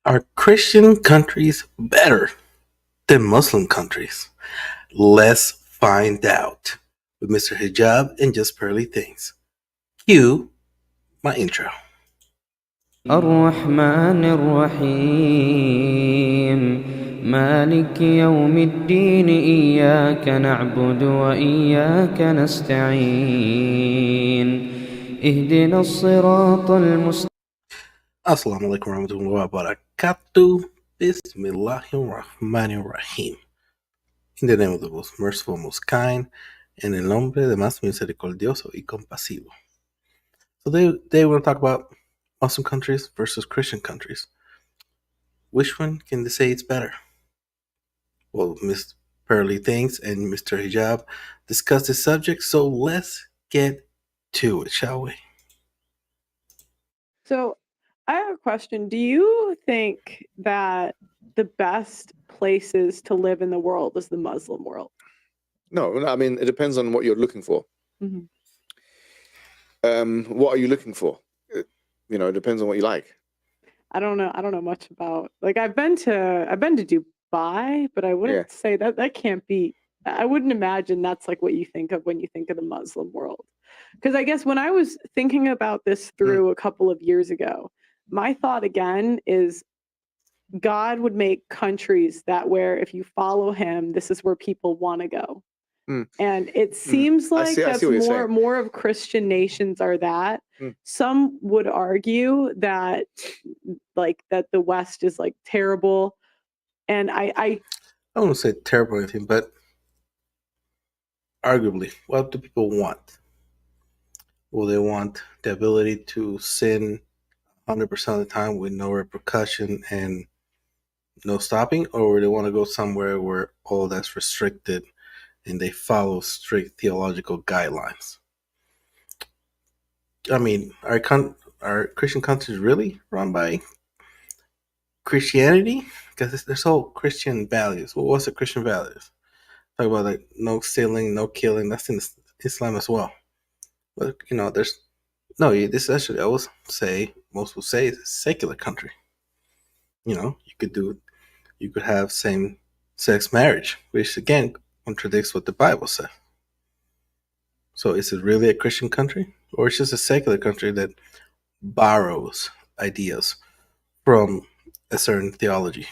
Are Christian countries better than Muslim countries? Let's find out with Mr. Hijab and Just Pearly Things. Cue my intro. الرحمن الرحيم مالك يوم الدين إياك نعبد وإياك نستعين اهدنا الصراط المستقيم. Assalamu alaikum warahmatullahi wabarakatuh. Bismillahirrahmanirrahim. In the name of the most merciful, most kind, en el nombre de más misericordioso y compasivo. So they want to talk about Muslim countries versus Christian countries. Which one can they say it's better? Well, Miss Pearly Things and Mr. Hijab discuss this subject, so let's get to it, shall we? So I have a question. Do you think that the best places to live in the world is the Muslim world? No, I mean, it depends on what you're looking for. Mhm. What are you looking for? It depends on what you like. I don't know much about, like, I've been to Dubai, but I wouldn't say that can't be. I wouldn't imagine that's like what you think of when you think of the Muslim world. Because I guess when I was thinking about this through a couple of years ago, my thought again is God would make countries that where if you follow him, this is where people want to go. And it seems like that's more of Christian nations are that. Some would argue that that the West is like terrible. And I won't say terrible or anything, but arguably, what do people want? Well, they want the ability to sin 100% of the time with no repercussion and no stopping, or they want to go somewhere where all that's restricted and they follow strict theological guidelines. I mean, are Christian countries really run by Christianity? Because there's whole Christian values. Well, what's the Christian values? Talk about like no stealing, no killing. That's in Islam as well. But there's this actually I would say most will say it's a secular country. You could have same sex marriage, which again contradicts what the Bible says. So is it really a Christian country, or it's just a secular country that borrows ideas from a certain theology?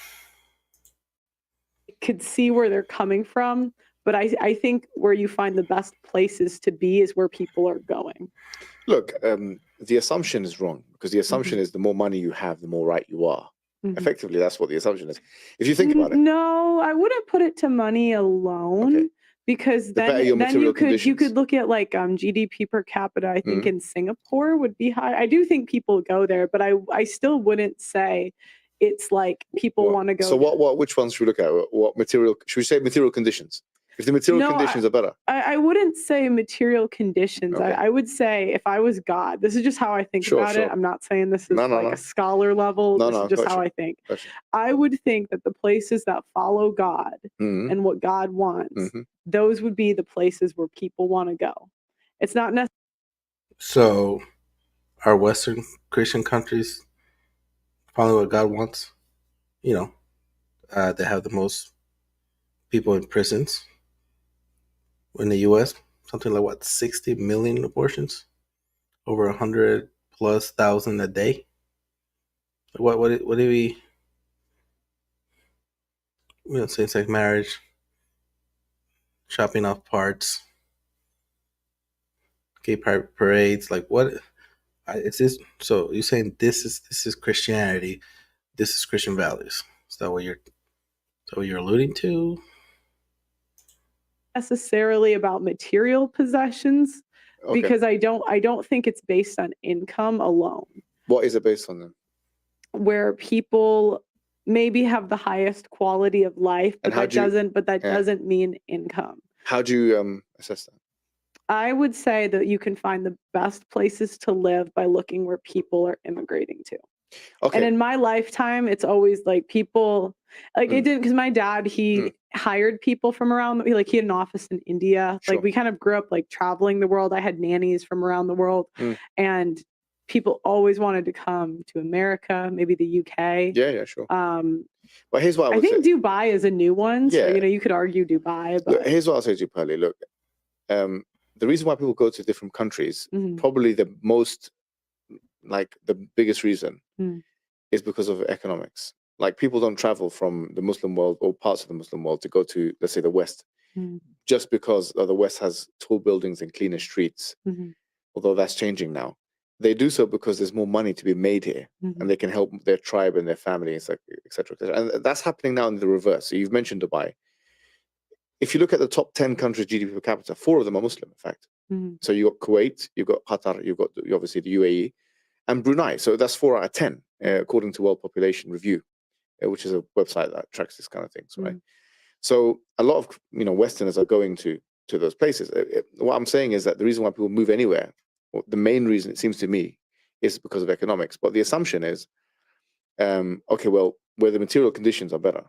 could see where they're coming from, but I think where you find the best places to be is where people are going. Look, the assumption is wrong, because the assumption is the more money you have, the more right you are. Effectively, that's what the assumption is. If you think about it. No, I wouldn't put it to money alone. Okay. Because then you could look at like GDP per capita. I think in Singapore would be high. I do think people go there, but I still wouldn't say it's like people want to go. So which ones should we look at? What material should we say? Material conditions. If the material conditions are better. I wouldn't say material conditions. Okay. I would say if I was God, this is just how I think about it. I'm not saying this is a scholar level. This is just how I think. I would think that the places that follow God and what God wants, those would be the places where people want to go. It's not necessarily. So are Western Christian countries following what God wants? They have the most people in prisons. In the U.S., something like 60 million abortions, over 100,000+ a day. What do we same-sex marriage, chopping off parts, gay pride parades? Like what? Is this? So you're saying this is Christianity? This is Christian values? Is that what you're alluding to? Necessarily about material possessions, because I don't think it's based on income alone. What is it based on then? Where people maybe have the highest quality of life, but that doesn't mean income. How do you assess that? I would say that you can find the best places to live by looking where people are immigrating to. Okay. And in my lifetime, it's always like people like it didn't, because my dad, he hired people from around, like he had an office in India. Sure. Like we kind of grew up like traveling the world. I had nannies from around the world, and people always wanted to come to America, maybe the UK. Yeah, sure. But here's what I think Dubai is a new one. So, you could argue Dubai. But look, here's what I'll say to you, Pearly. Look, the reason why people go to different countries, probably the biggest reason is because of economics. Like, people don't travel from the Muslim world or parts of the Muslim world to go to, let's say, the West, just because the West has tall buildings and cleaner streets, although that's changing now. They do so because there's more money to be made here, and they can help their tribe and their family, et cetera. And that's happening now in the reverse. So you've mentioned Dubai. If you look at the top 10 countries GDP per capita, 4 of them are Muslim, in fact. So you've got Kuwait, you've got Qatar, you've got obviously the UAE, and Brunei. So that's 4 out of 10, according to World Population Review, which is a website that tracks this kind of things, right? So a lot of Westerners are going to those places. What I'm saying is that the reason why people move anywhere, or the main reason, it seems to me, is because of economics. But the assumption is, okay, well, where the material conditions are better,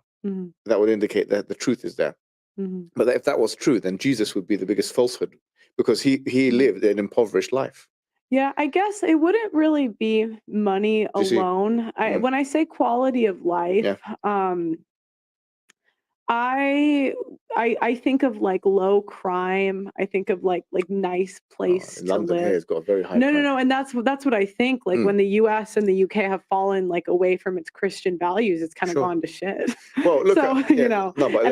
that would indicate that the truth is there. But if that was true, then Jesus would be the biggest falsehood, because he lived an impoverished life. Yeah, I guess it wouldn't really be money alone. When I say quality of life, I think of like low crime. I think of like nice place to London live. here has got a very high No, crime. and that's what I think. Like when the U.S. and the U.K. have fallen like away from its Christian values, it's kind of gone to shit. Well, look, so and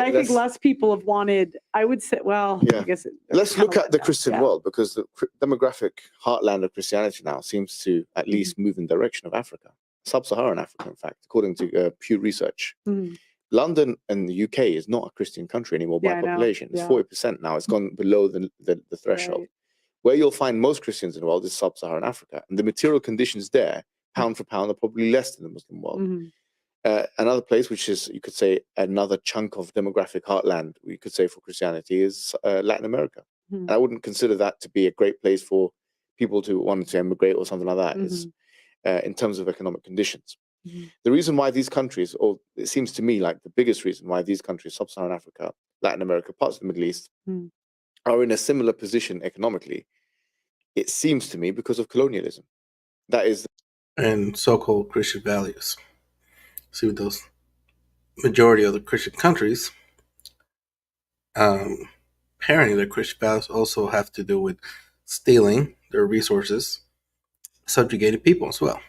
I think less people have wanted. I would say, well, I guess let's look at the Christian world, because the demographic heartland of Christianity now seems to at least move in the direction of Africa, sub-Saharan Africa, in fact, according to Pew Research. London and the UK is not a Christian country anymore by population. It's 40% now. It's gone below the threshold. Where you'll find most Christians in the world is sub-Saharan Africa. And the material conditions there, pound for pound, are probably less than the Muslim world. Another place, which is, you could say, another chunk of demographic heartland, we could say, for Christianity, is Latin America. And I wouldn't consider that to be a great place for people to want to emigrate or something like that, in terms of economic conditions. The reason why these countries, or it seems to me like the biggest reason why these countries, sub-Saharan Africa, Latin America, parts of the Middle East, are in a similar position economically, it seems to me, because of colonialism. That is, and so-called Christian values. See, with those majority of the Christian countries, apparently their Christian values also have to do with stealing their resources, subjugating people as well.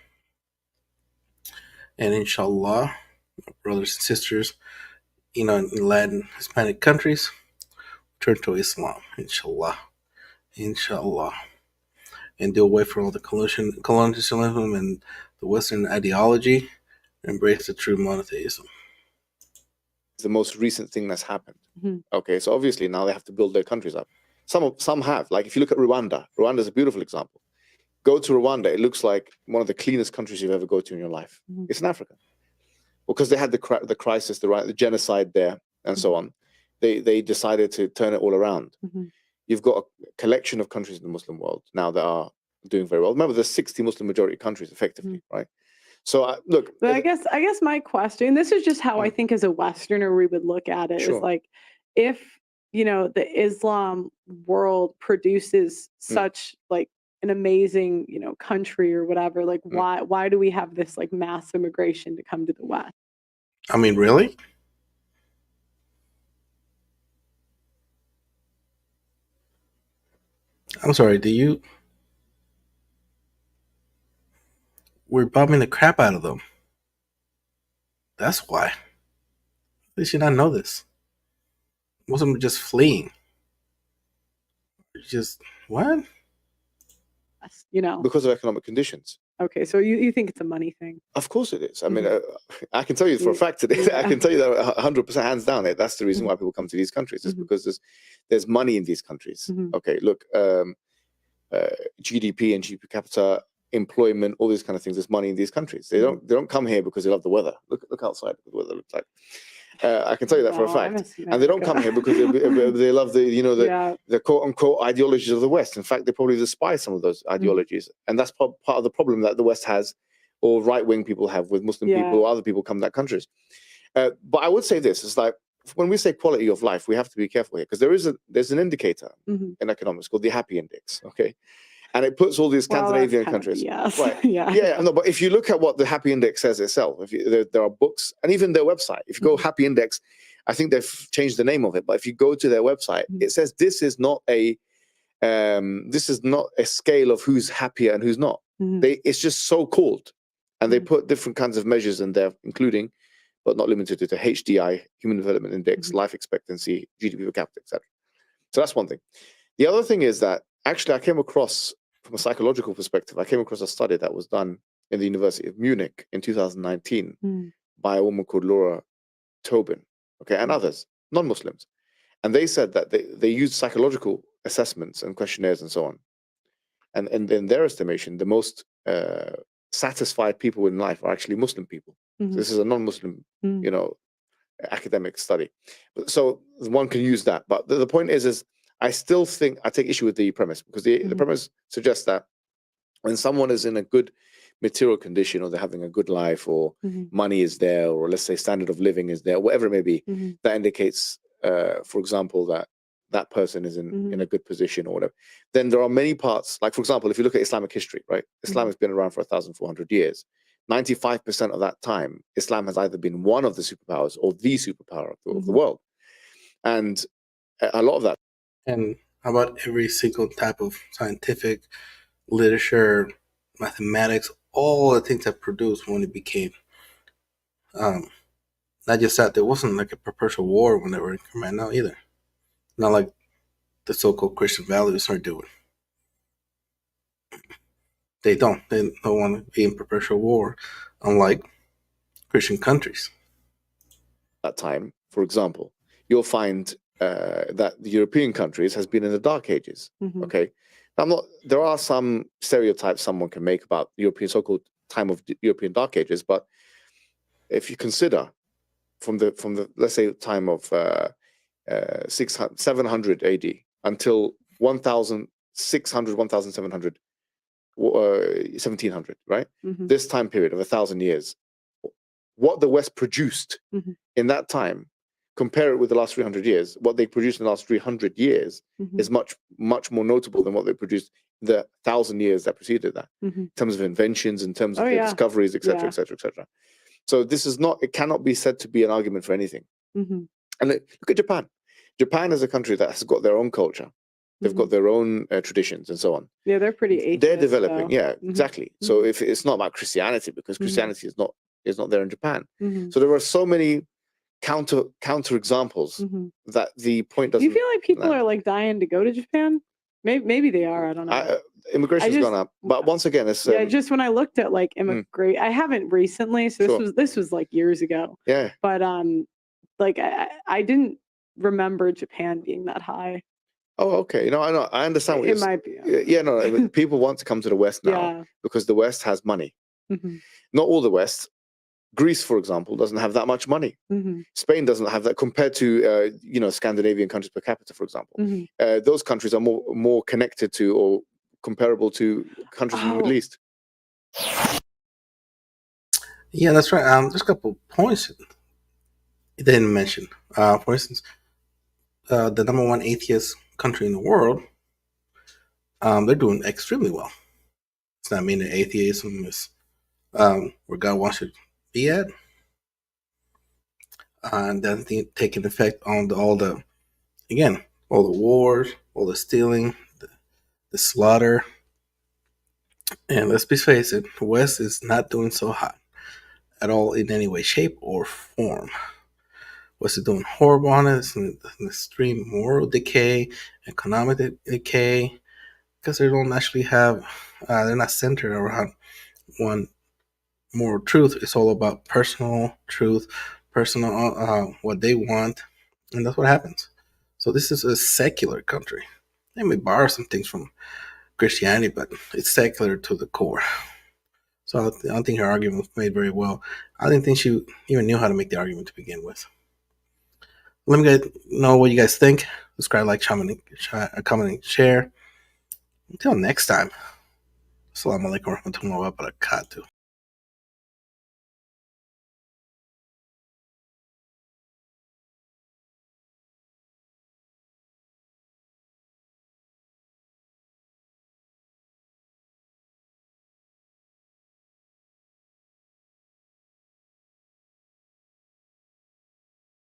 And inshallah, brothers and sisters, in Latin, Hispanic countries, turn to Islam, inshallah, and do away from all the colonialism and the Western ideology, and embrace the true monotheism. It's the most recent thing that's happened. Okay, so obviously now they have to build their countries up. Some have. Like, if you look at Rwanda, Rwanda is a beautiful example. Go to Rwanda, it looks like one of the cleanest countries you've ever go to in your life. It's in Africa. Because they had the crisis, the genocide there, and so on. They decided to turn it all around. You've got a collection of countries in the Muslim world now that are doing very well. Remember, there's 60 Muslim majority countries, effectively, right? So look. But I guess my question, this is just how I think as a Westerner we would look at it, is like, if the Islam world produces such like an amazing country or whatever, like why do we have this like mass immigration to come to the West? I mean, really? I'm sorry, we're bombing the crap out of them. That's why. They should not know this. Most of them are just fleeing. Just, what? Because of economic conditions. Okay, so you think it's a money thing? Of course it is. I mean, I can tell you for a fact it is. I can tell you that 100% hands down. That's the reason why people come to these countries. Is because there's money in these countries. Okay, look, GDP and GDP per capita, employment, all these kind of things. There's money in these countries. They don't come here because they love the weather. Look outside what the weather looks like. I can tell you that for a fact. And they don't come here because they love the quote unquote ideologies of the West. In fact, they probably despise some of those ideologies. And that's part of the problem that the West has, or right-wing people have, with Muslim people or other people come to that countries. But I would say this, it's like, when we say quality of life, we have to be careful here, because there's an indicator in economics called the happy index. Okay. And it puts all these Scandinavian kind of countries. BS. Right. Yeah. Yeah. No, but if you look at what the Happy Index says itself, there are books and even their website. If you go Happy Index, I think they've changed the name of it. But if you go to their website, it says this is not a scale of who's happier and who's not. It's just so called, and they put different kinds of measures in there, including, but not limited to, the HDI, Human Development Index, life expectancy, GDP per capita, etc. So that's one thing. The other thing is that actually I came across, from a psychological perspective, I came across a study that was done in the University of Munich in 2019 by a woman called Laura Tobin, and others, non-Muslims. And they said that they used psychological assessments and questionnaires and so on. And in their estimation, the most satisfied people in life are actually Muslim people. So this is a non-Muslim, academic study. So one can use that. But the point is I still think I take issue with the premise, because the premise suggests that when someone is in a good material condition, or they're having a good life, or money is there, or let's say standard of living is there, whatever it may be, that indicates, for example, that person is in a good position or whatever. Then there are many parts, like for example, if you look at Islamic history, right? Islam has been around for 1,400 years. 95% of that time, Islam has either been one of the superpowers or the superpower of the world. And a lot of that. And how about every single type of scientific literature, mathematics, all the things that produced when it became, not just that, there wasn't like a perpetual war when they were in command now either. Not like the so-called Christian values are doing. They don't want to be in perpetual war, unlike Christian countries. That time, for example, you'll find that the European countries has been in the Dark Ages. Okay, there are some stereotypes someone can make about the European so-called time of the European Dark Ages, but if you consider from the let's say time of 700 AD until 1600, 1700, 1700, right? This time period of 1,000 years, what the West produced in that time, compare it with the last 300 years, what they produced in the last 300 years is much, much more notable than what they produced the 1,000 years that preceded that, in terms of inventions, in terms of their discoveries, etc., etc., etc. So this is not, it cannot be said to be an argument for anything. And look at Japan. Japan is a country that has got their own culture. They've got their own traditions and so on. Yeah, they're pretty atheist. They're developing, exactly. So if it's not about Christianity, because Christianity is not there in Japan. So there are so many counter examples that the point doesn't. Do you feel like people are like dying to go to Japan? Maybe they are. I don't know. Immigration's gone up, but once again, it's just when I looked at like immigrate, I haven't recently, so this was like years ago. Yeah. But like I didn't remember Japan being that high. Oh, okay. You know, I understand what it might be. Yeah, no. I mean, people want to come to the West now because the West has money. Not all the West. Greece, for example, doesn't have that much money. Spain doesn't have that compared to Scandinavian countries per capita, for example. Those countries are more connected to or comparable to countries in the Middle East. Yeah, that's right. There's a couple points you didn't mention. For instance, the number one atheist country in the world, they're doing extremely well. It's not meaning atheism is where God wants you to be at. And then taking effect on all the wars, all the stealing, the slaughter. And let's be face it, the West is not doing so hot at all in any way, shape, or form. West is doing horrible on it. It's an extreme moral decay, economic decay, because they don't actually have, they're not centered around one moral truth. It's all about personal truth, personal what they want, and that's what happens. So this is a secular country. They may borrow some things from Christianity, but it's secular to the core. So I don't think her argument was made very well. I didn't think she even knew how to make the argument to begin with. Let me know what you guys think. Subscribe, like, comment, and share. Until next time. Assalamu alaikum warahmatullahi wabarakatuh.